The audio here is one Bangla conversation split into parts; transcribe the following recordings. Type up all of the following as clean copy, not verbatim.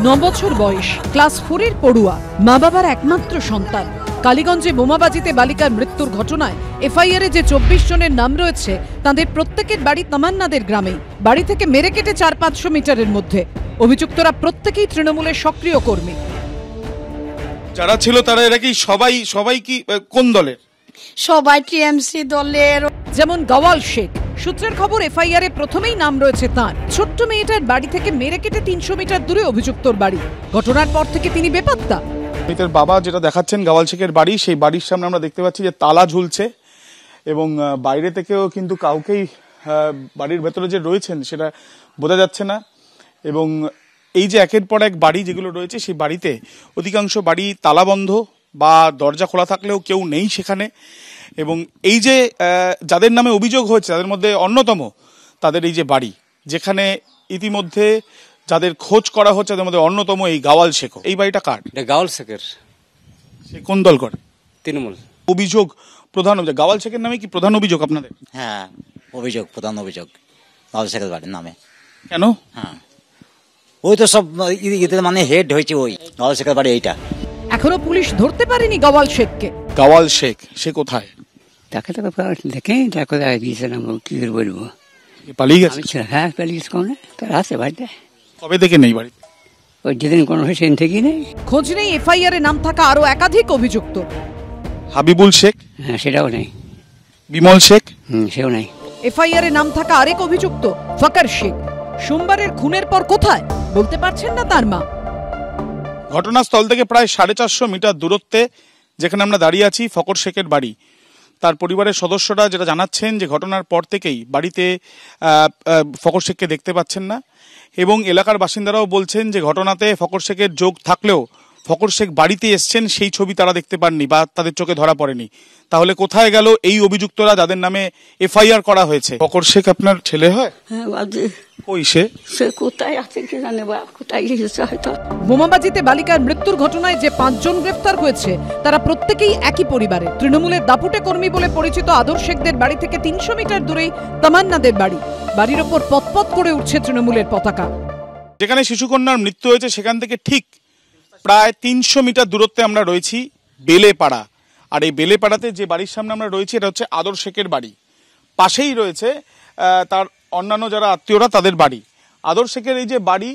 9 বছর বয়স, ক্লাস 4 এর পড়ুয়া, মা বাবার একমাত্র সন্তান। কালীগঞ্জে বোমাবাজিতে বালিকার মৃত্যুর ঘটনায় এফআইআরে যে 24 জনের নাম রয়েছে তাদের প্রত্যেকের বাড়ি তামান্নাদের গ্রামে। বাড়ি থেকে মেরে কেটে 400-500 মিটারের মধ্যে। অভিযুক্তরা প্রত্যেকেই তৃণমূলের সক্রিয় কর্মী। যারা ছিল তারা এরা কি সবাই কি কোন দলের? সবাই টিএমসি দলের। যেমন গাওয়াল শেখ, সূত্রের খবর এফআইআরে প্রথমেই নাম রয়েছে তাঁর। ছোট্ট মেয়েটার বাড়ি থেকে মেরে কেটে 300 মিটার দূরে অভিযুক্তর বাড়ি। ঘটনার পর থেকে তিনি বেপাত্তা। মেয়েটার বাবা যেটা দেখাচ্ছেন গাওয়াল শেখের বাড়ি, সেই বাড়ির সামনে আমরা দেখতে পাচ্ছি যে তালা ঝুলছে এবং বাইরে থেকেও কিন্তু কাউকেই বাড়ির ভেতরে যে রয়েছেন সেটা বোঝা যাচ্ছে না। এবং এই যে একের পর এক বাড়ি যেগুলো রয়েছে সেই বাড়িতে অধিকাংশ বাড়ি তালাবন্ধ বা দরজা খোলা থাকলেও কেউ নেই সেখানে। এবং এই যে যাদের নামে অভিযোগ হয়েছে তাদের মধ্যে অন্যতম তাদের এই যে বাড়ি, যেখানে ইতিমধ্যে যাদের খোঁজ করা হচ্ছে তাদের মধ্যে অন্যতম এই গাওয়াল শেখ। এই বাড়িটা কার? গাওয়াল শেখের। সে কোন দল করে? তৃণমূল। অভিযোগ প্রধান অভিযোগ গাওয়াল শেখের নামে কি প্রধান অভিযোগ আপনাদের? হ্যাঁ, প্রধান অভিযোগ গাওয়াল শেখের বাড়ির নামে। কেন? হ্যাঁ, ওই তো সব মানে হেড হয়েছে ওই গাওয়াল শেখের বাড়ি এইটা। এখনো পুলিশ ধরতে পারেনি গাওয়াল শেখকে। গাওয়াল শেখ সে কোথায়? তাকে দেখে কোথায় গিয়েছিলাম, কি বলবো, পালিয়ে গেছে? হ্যাঁ, পালিয়ে গেছে। কোন তার আছে বাড়িতে? কবে থেকে নেই বাড়িতে? ওই যেদিন কোনো সেদিন থেকেই নেই। খোঁজ নেই এফআইআরে নাম থাকা আরো একাধিক অভিযুক্ত। হাবিবুল শেখ? হ্যাঁ, সেটাও নেই। বিমল শেখ? সেও নেই। এফআইআরে নাম থাকা আরেক অভিযুক্ত ফকর শেখ সোমবারের খুনের পর কোথায় বলতে পারছেন না তার মা। ঘটনাস্থল থেকে প্রায় 450 মিটার দূরত্বে যেখানে আমরা দাঁড়িয়ে আছি ফকর শেখের বাড়ি। তার পরিবারের সদস্যরা যেটা জানাচ্ছেন যে ঘটনার পর থেকেই বাড়িতে ফকর শেখকে দেখতে পাচ্ছেন না। এবং এলাকার বাসিন্দারাও বলছেন যে ঘটনাতে ফকর শেখের যোগ থাকলেও ফকর শেখ বাড়িতে এসছেন সেই ছবি তারা দেখতে পাননি বা তাদের চোখে ধরা পড়েনি। তাহলে কোথায় গেল এই অভিযুক্তরা যাদের নামে এফআইআর করা হয়েছে? ফকর শেখ আপনার ছেলে হয়? হ্যাঁ, কই সে কোথায় আছে কি জানে, বা কোথায় গিয়েছে হয়তো। বোমাবাজিতে বালিকার মৃত্যুর ঘটনায় যে 5 জন গ্রেফতার হয়েছে তারা প্রত্যেকেই একই পরিবারে। তৃণমূলের দাপুটে কর্মী বলে পরিচিত আদর শেখদের বাড়ি থেকে 300 মিটার দূরেই তামান্নাদের বাড়ি। বাড়ির ওপর পতপত করে উঠছে তৃণমূলের পতাকা। যেখানে শিশুকন্যার মৃত্যু হয়েছে সেখান থেকে ঠিক প্রায় 300 মিটার দূরত্বে আমরা রয়েছি বেলেপাড়া। আর এই বেলেপাড়াতে যে বাড়ির সামনে আমরা রয়েছি এটা হচ্ছে আদর শেখের বাড়ি। পাশেই রয়েছে তার অন্যান্য যারা আত্মীয়রা তাদের বাড়ি। আদর শেখের এই যে বাড়ি,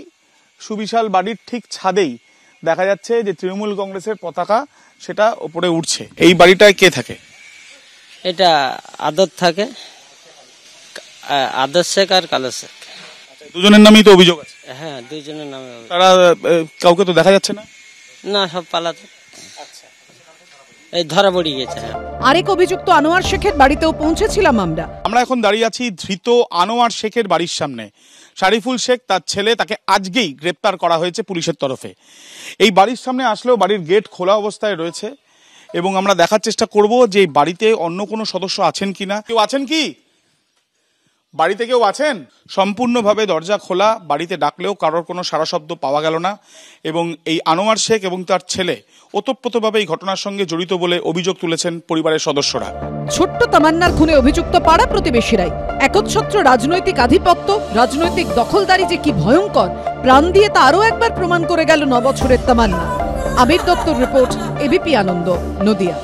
সুবিশাল বাড়ির ঠিক ছাদেই দেখা যাচ্ছে যে তৃণমূল কংগ্রেসের পতাকা সেটা ওপরে উঠছে। এই বাড়িটায় কে থাকে? এটা আদর থাকে, আদর শেখ আর কালো শেখ। দুজনের নামেই তো অভিযোগ আছে? হ্যাঁ, দুইজনের নামে। তারা কাউকে তো দেখা যাচ্ছে না? না, সব পালাতে। এই ধরা পড়ে গেছে। আরেক অভিযুক্ত আনোয়ার শেখের বাড়িতেও পৌঁছেছিলাম আমরা এখন দাঁড়িয়ে আছি ধৃত আনোয়ার শেখের বাড়ির সামনে। শারিফুল শেখ তার ছেলে, তাকে আজকেই গ্রেপ্তার করা হয়েছে পুলিশের তরফে। এই বাড়ির সামনে আসলেও বাড়ির গেট খোলা অবস্থায় রয়েছে এবং আমরা দেখার চেষ্টা করব যে বাড়িতে অন্য কোনো সদস্য আছেন কিনা। কেউ আছেন কি বাড়িতে? কেউ আছেন? সম্পূর্ণভাবে দরজা খোলা, বাড়িতে ডাকলেও কারোর কোনো সাড়া শব্দ পাওয়া গেল না। এবং এই আনোয়ার শেখ এবং তার ছেলে ওতপ্রোতভাবে এই ঘটনার সঙ্গে জড়িত বলে অভিযোগ তুলেছেন পরিবারের সদস্যরা। ছোট্ট তামান্নার খুনে অভিযুক্ত পাড়া প্রতিবেশীরাই। একচ্ছত্র রাজনৈতিক আধিপত্য, রাজনৈতিক দখলদারি যে কি ভয়ঙ্কর, প্রাণ দিয়ে তা আরও একবার প্রমাণ করে গেল 9 বছরের তামান্না। আবির দত্তর রিপোর্ট, এবিপি আনন্দ, নদিয়া।